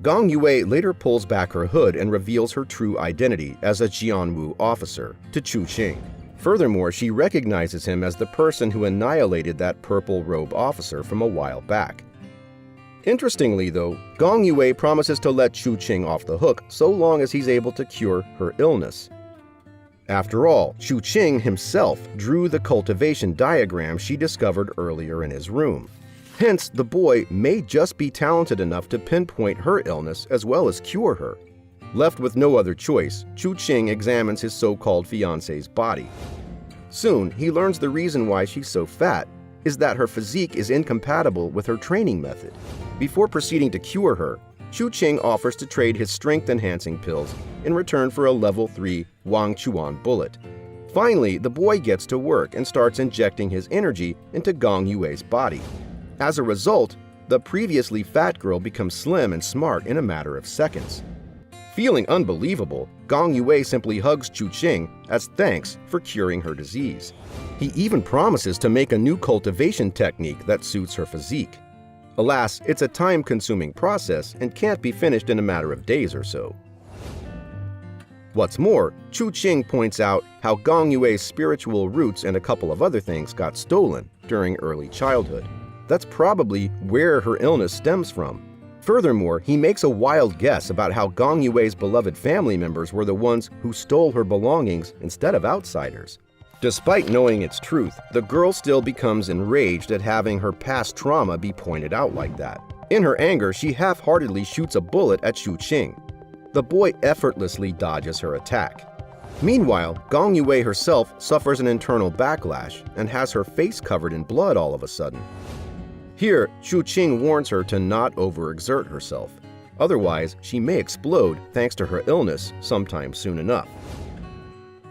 Gang Yue later pulls back her hood and reveals her true identity as a Jianwu officer to Chu Qing. Furthermore, she recognizes him as the person who annihilated that purple robe officer from a while back. Interestingly, though, Gang Yue promises to let Chu Qing off the hook so long as he's able to cure her illness. After all, Chu Qing himself drew the cultivation diagram she discovered earlier in his room. Hence, the boy may just be talented enough to pinpoint her illness as well as cure her. Left with no other choice, Chu Qing examines his so-called fiancée's body. Soon, he learns the reason why she's so fat is that her physique is incompatible with her training method. Before proceeding to cure her, Chu Qing offers to trade his strength-enhancing pills in return for a level 3 Wang Chuan bullet. Finally, the boy gets to work and starts injecting his energy into Gang Yue's body. As a result, the previously fat girl becomes slim and smart in a matter of seconds. Feeling unbelievable, Gang Yue simply hugs Chu Qing as thanks for curing her disease. He even promises to make a new cultivation technique that suits her physique. Alas, it's a time-consuming process and can't be finished in a matter of days or so. What's more, Chu Qing points out how Gang Yue's spiritual roots and a couple of other things got stolen during early childhood. That's probably where her illness stems from. Furthermore, he makes a wild guess about how Gang Yue's beloved family members were the ones who stole her belongings instead of outsiders. Despite knowing its truth, the girl still becomes enraged at having her past trauma be pointed out like that. In her anger, she half-heartedly shoots a bullet at Chu Qing. The boy effortlessly dodges her attack. Meanwhile, Gang Yue herself suffers an internal backlash and has her face covered in blood all of a sudden. Here, Chu Qing warns her to not overexert herself. Otherwise, she may explode thanks to her illness sometime soon enough.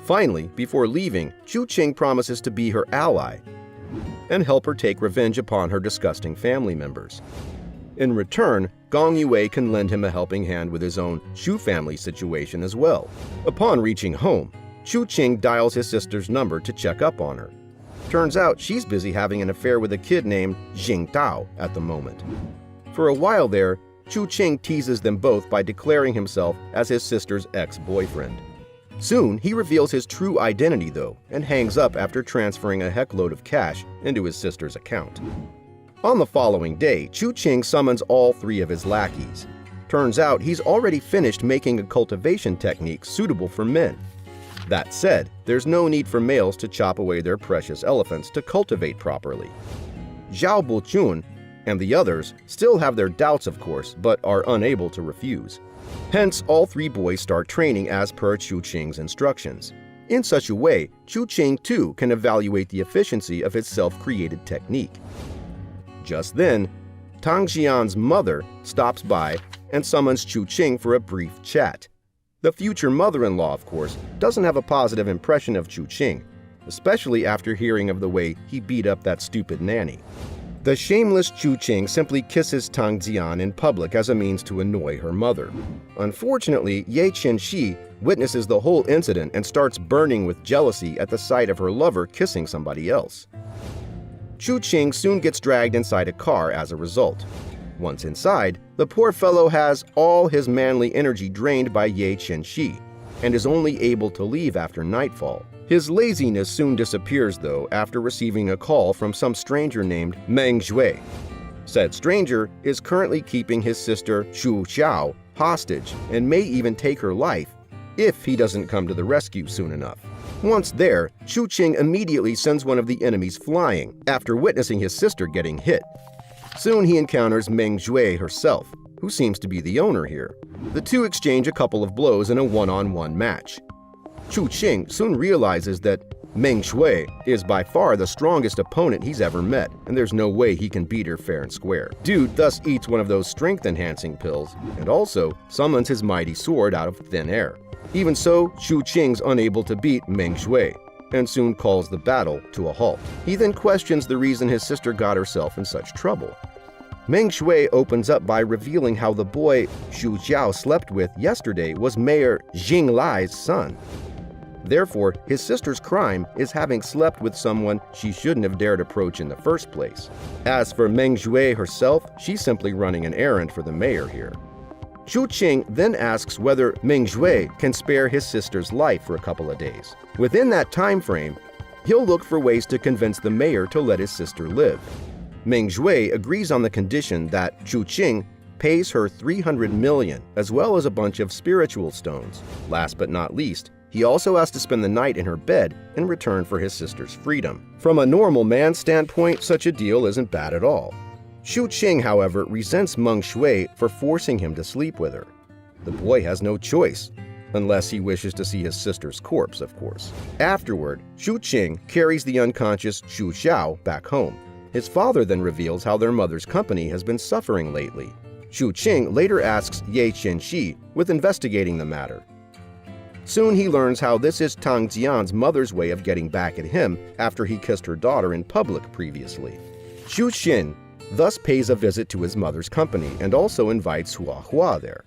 Finally, before leaving, Chu Qing promises to be her ally and help her take revenge upon her disgusting family members. In return, Gong Yue can lend him a helping hand with his own Chu family situation as well. Upon reaching home, Chu Qing dials his sister's number to check up on her. Turns out she's busy having an affair with a kid named Jing Tao at the moment. For a while there, Chu Qing teases them both by declaring himself as his sister's ex-boyfriend. Soon, he reveals his true identity though, and hangs up after transferring a heckload of cash into his sister's account. On the following day, Chu Qing summons all 3 of his lackeys. Turns out he's already finished making a cultivation technique suitable for men. That said, there's no need for males to chop away their precious elephants to cultivate properly. Zhao Buchun and the others still have their doubts, of course, but are unable to refuse. Hence, all 3 boys start training as per Chu Qing's instructions. In such a way, Chu Qing too can evaluate the efficiency of his self-created technique. Just then, Tang Xian's mother stops by and summons Chu Qing for a brief chat. The future mother-in-law, of course, doesn't have a positive impression of Chu Qing, especially after hearing of the way he beat up that stupid nanny. The shameless Chu Qing simply kisses Tang Xian in public as a means to annoy her mother. Unfortunately, Ye Qianxi witnesses the whole incident and starts burning with jealousy at the sight of her lover kissing somebody else. Chu Qing soon gets dragged inside a car as a result. Once inside, the poor fellow has all his manly energy drained by Ye Qianxi and is only able to leave after nightfall. His laziness soon disappears, though, after receiving a call from some stranger named Meng Zhui. Said stranger is currently keeping his sister Chu Xiao hostage and may even take her life if he doesn't come to the rescue soon enough. Once there, Chu Qing immediately sends one of the enemies flying after witnessing his sister getting hit. Soon he encounters Meng Zhui herself, who seems to be the owner here. The two exchange a couple of blows in a one-on-one match. Chu Qing soon realizes that Meng Zhui is by far the strongest opponent he's ever met, and there's no way he can beat her fair and square. Dude thus eats one of those strength-enhancing pills, and also summons his mighty sword out of thin air. Even so, Chu Qing's unable to beat Meng Zhui, and soon calls the battle to a halt. He then questions the reason his sister got herself in such trouble. Meng Zhui opens up by revealing how the boy Xu Jiao slept with yesterday was Mayor Jing Lai's son. Therefore, his sister's crime is having slept with someone she shouldn't have dared approach in the first place. As for Meng Zhui herself, she's simply running an errand for the mayor here. Chu Qing then asks whether Meng Zhui can spare his sister's life for a couple of days. Within that time frame, he'll look for ways to convince the mayor to let his sister live. Meng Zhui agrees on the condition that Chu Qing pays her 300 million as well as a bunch of spiritual stones. Last but not least, he also has to spend the night in her bed in return for his sister's freedom. From a normal man's standpoint, such a deal isn't bad at all. Chu Qing, however, resents Meng Zhui for forcing him to sleep with her. The boy has no choice, unless he wishes to see his sister's corpse, of course. Afterward, Chu Qing carries the unconscious Chu Xiao back home. His father then reveals how their mother's company has been suffering lately. Chu Qing later asks Ye Qianxi with investigating the matter. Soon he learns how this is Tang Xian's mother's way of getting back at him after he kissed her daughter in public previously. Xu Xin thus pays a visit to his mother's company and also invites Hua Hua there.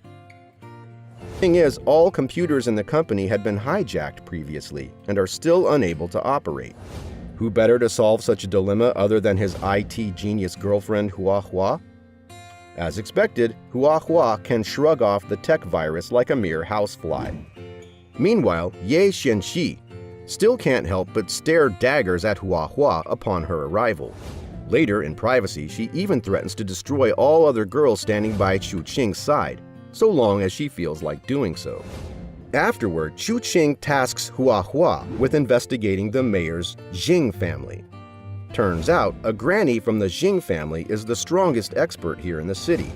The thing is, all computers in the company had been hijacked previously and are still unable to operate. Who better to solve such a dilemma other than his IT genius girlfriend Hua Hua? As expected, Hua Hua can shrug off the tech virus like a mere housefly. Meanwhile, Ye Xianxi still can't help but stare daggers at Hua Hua upon her arrival. Later, in privacy, she even threatens to destroy all other girls standing by Chu Qing's side, so long as she feels like doing so. Afterward, Chu Qing tasks Hua Hua with investigating the mayor's Jing family. Turns out, a granny from the Jing family is the strongest expert here in the city.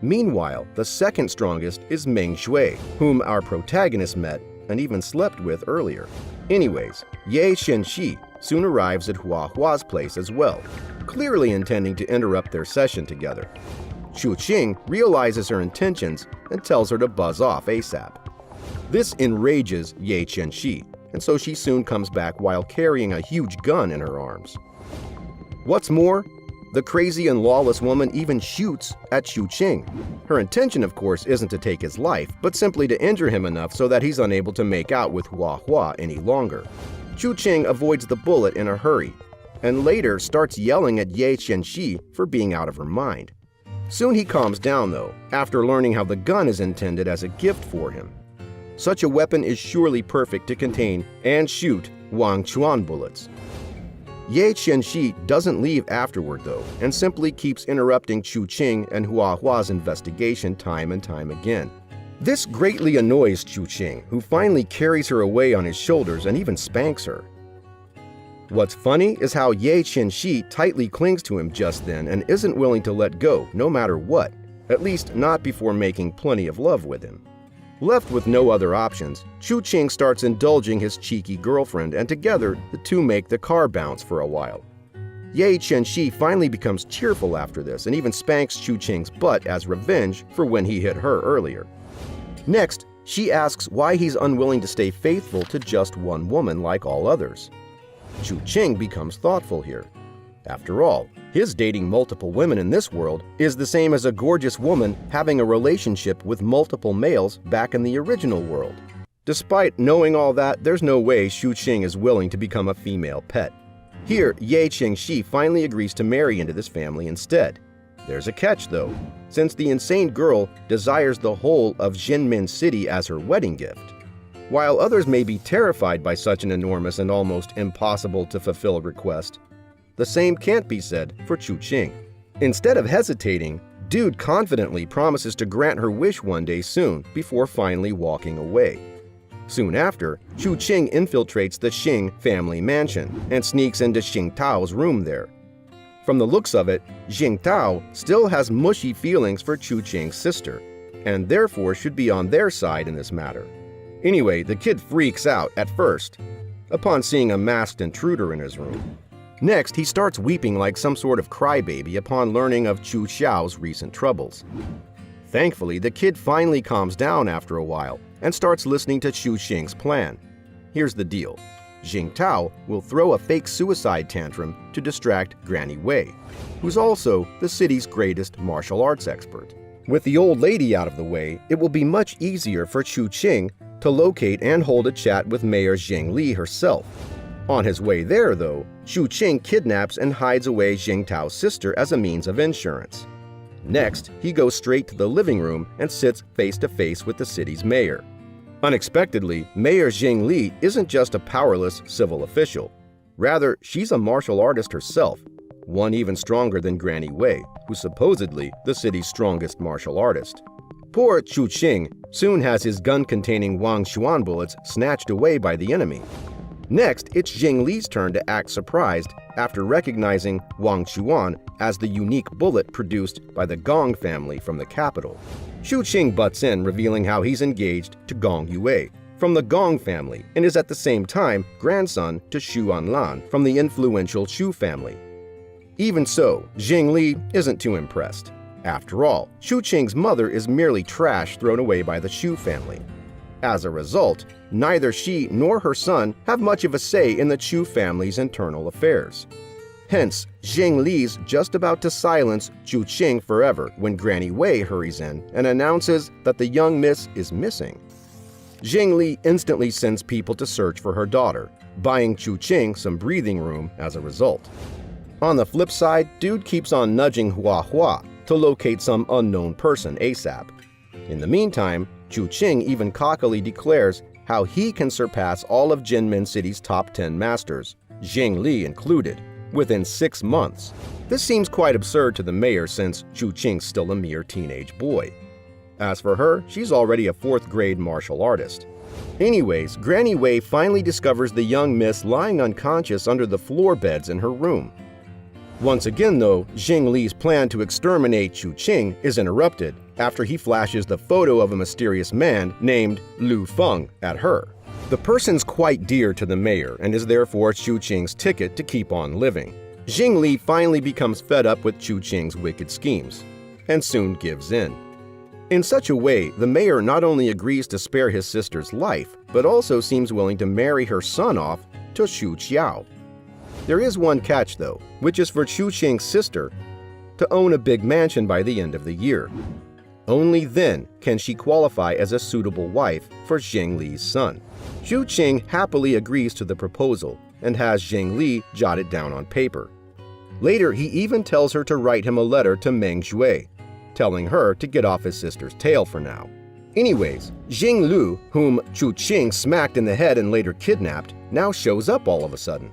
Meanwhile, the second strongest is Meng Zhui, whom our protagonist met and even slept with earlier. Anyways, Ye Qianxi soon arrives at Hua Hua's place as well, clearly intending to interrupt their session together. Chu Qing realizes her intentions and tells her to buzz off ASAP. This enrages Ye Qianxi, and so she soon comes back while carrying a huge gun in her arms. What's more, the crazy and lawless woman even shoots at Chu Qing. Her intention, of course, isn't to take his life, but simply to injure him enough so that he's unable to make out with Hua Hua any longer. Chu Qing avoids the bullet in a hurry, and later starts yelling at Ye Qianxi for being out of her mind. Soon he calms down, though, after learning how the gun is intended as a gift for him. Such a weapon is surely perfect to contain and shoot Wang Chuan bullets. Ye Qianxi doesn't leave afterward, though, and simply keeps interrupting Chu Qing and Hua Hua's investigation time and time again. This greatly annoys Chu Qing, who finally carries her away on his shoulders and even spanks her. What's funny is how Ye Qianxi tightly clings to him just then and isn't willing to let go no matter what, at least not before making plenty of love with him. Left with no other options, Chu Qing starts indulging his cheeky girlfriend, and together the two make the car bounce for a while. Ye Qianxi finally becomes cheerful after this and even spanks Chu Qing's butt as revenge for when he hit her earlier. Next, she asks why he's unwilling to stay faithful to just one woman like all others. Chu Qing becomes thoughtful here. After all, his dating multiple women in this world is the same as a gorgeous woman having a relationship with multiple males back in the original world. Despite knowing all that, there's no way Chu Qing is willing to become a female pet. Here, Ye Qianxi finally agrees to marry into this family instead. There's a catch, though, since the insane girl desires the whole of Jinmin City as her wedding gift. While others may be terrified by such an enormous and almost impossible-to-fulfill request, the same can't be said for Chu Qing. Instead of hesitating, Dude confidently promises to grant her wish one day soon before finally walking away. Soon after, Chu Qing infiltrates the Xing family mansion and sneaks into Xing Tao's room there. From the looks of it, Xing Tao still has mushy feelings for Chu Qing's sister, and therefore should be on their side in this matter. Anyway, the kid freaks out at first, upon seeing a masked intruder in his room. Next, he starts weeping like some sort of crybaby upon learning of Chu Xiao's recent troubles. Thankfully, the kid finally calms down after a while and starts listening to Chu Qing's plan. Here's the deal. Xing Tao will throw a fake suicide tantrum to distract Granny Wei, who's also the city's greatest martial arts expert. With the old lady out of the way, it will be much easier for Chu Qing to locate and hold a chat with Mayor Zheng Li herself. On his way there, though, Chu Qing kidnaps and hides away Xing Tao's sister as a means of insurance. Next, he goes straight to the living room and sits face-to-face with the city's mayor. Unexpectedly, Mayor Zheng Li isn't just a powerless civil official. Rather, she's a martial artist herself, one even stronger than Granny Wei, who's supposedly the city's strongest martial artist. Poor Chu Qing soon has his gun-containing Wang Xuan bullets snatched away by the enemy. Next, it's Zheng Li's turn to act surprised after recognizing Wang Xuan as the unique bullet produced by the Gong family from the capital. Chu Qing butts in, revealing how he's engaged to Gong Yue from the Gong family and is at the same time grandson to Xu Anlan from the influential Chu family. Even so, Zheng Li isn't too impressed. After all, Chu Qing's mother is merely trash thrown away by the Xu family. As a result, neither she nor her son have much of a say in the Chu family's internal affairs. Hence, Zheng Li's just about to silence Chu Qing forever when Granny Wei hurries in and announces that the young miss is missing. Zheng Li instantly sends people to search for her daughter, buying Chu Qing some breathing room as a result. On the flip side, Dude keeps on nudging Hua Hua to locate some unknown person ASAP. In the meantime, Chu Qing even cockily declares how he can surpass all of Jinmin City's top 10 masters, Zheng Li included, within 6 months. This seems quite absurd to the mayor since Chu Qing's still a mere teenage boy. As for her, she's already a 4th-grade martial artist. Anyways, Granny Wei finally discovers the young miss lying unconscious under the floor beds in her room. Once again, though, Zheng Li's plan to exterminate Chu Qing is interrupted after he flashes the photo of a mysterious man named Lu Feng at her. The person's quite dear to the mayor and is therefore Chu Qing's ticket to keep on living. Zheng Li finally becomes fed up with Chu Qing's wicked schemes. and soon gives in. In such a way, the mayor not only agrees to spare his sister's life, but also seems willing to marry her son off to Chu Qiao. There is one catch though, which is for Chu Qing's sister to own a big mansion by the end of the year. Only then can she qualify as a suitable wife for Zheng Li's son. Chu Qing happily agrees to the proposal and has Zheng Li jot it down on paper. Later, he even tells her to write him a letter to Meng Shui, telling her to get off his sister's tail for now. Anyways, Zheng Lu, whom Chu Qing smacked in the head and later kidnapped, now shows up all of a sudden.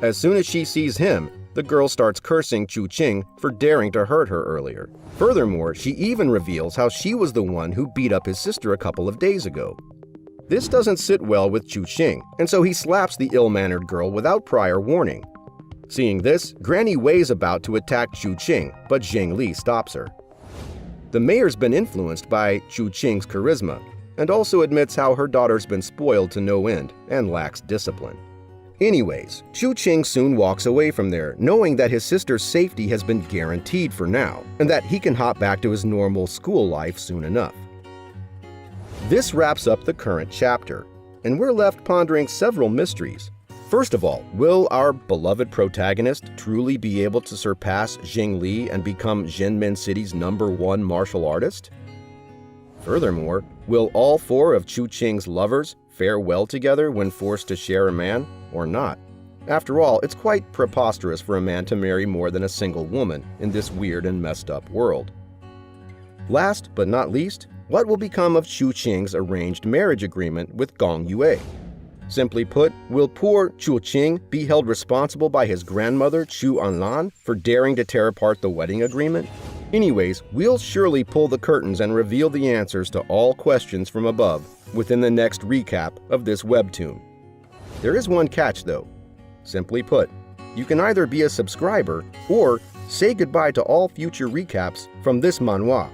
As soon as she sees him, the girl starts cursing Chu Qing for daring to hurt her earlier. Furthermore, she even reveals how she was the one who beat up his sister a couple of days ago. This doesn't sit well with Chu Qing, and so he slaps the ill-mannered girl without prior warning. Seeing this, Granny Wei's about to attack Chu Qing, but Zheng Li stops her. The mayor's been influenced by Chu Qing's charisma, and also admits how her daughter's been spoiled to no end and lacks discipline. Anyways, Chu Qing soon walks away from there, knowing that his sister's safety has been guaranteed for now, and that he can hop back to his normal school life soon enough. This wraps up the current chapter, and we're left pondering several mysteries. First of all, will our beloved protagonist truly be able to surpass Zheng Li and become Zhenmin City's #1 martial artist? Furthermore, will all 4 of Chu Qing's lovers fare well together when forced to share a man, or not? After all, it's quite preposterous for a man to marry more than a single woman in this weird and messed up world. Last but not least, what will become of Chu Qing's arranged marriage agreement with Gong Yue? Simply put, will poor Chu Qing be held responsible by his grandmother Chu Anlan for daring to tear apart the wedding agreement? Anyways, we'll surely pull the curtains and reveal the answers to all questions from above within the next recap of this webtoon. There is one catch though. Simply put, you can either be a subscriber or say goodbye to all future recaps from this manhwa.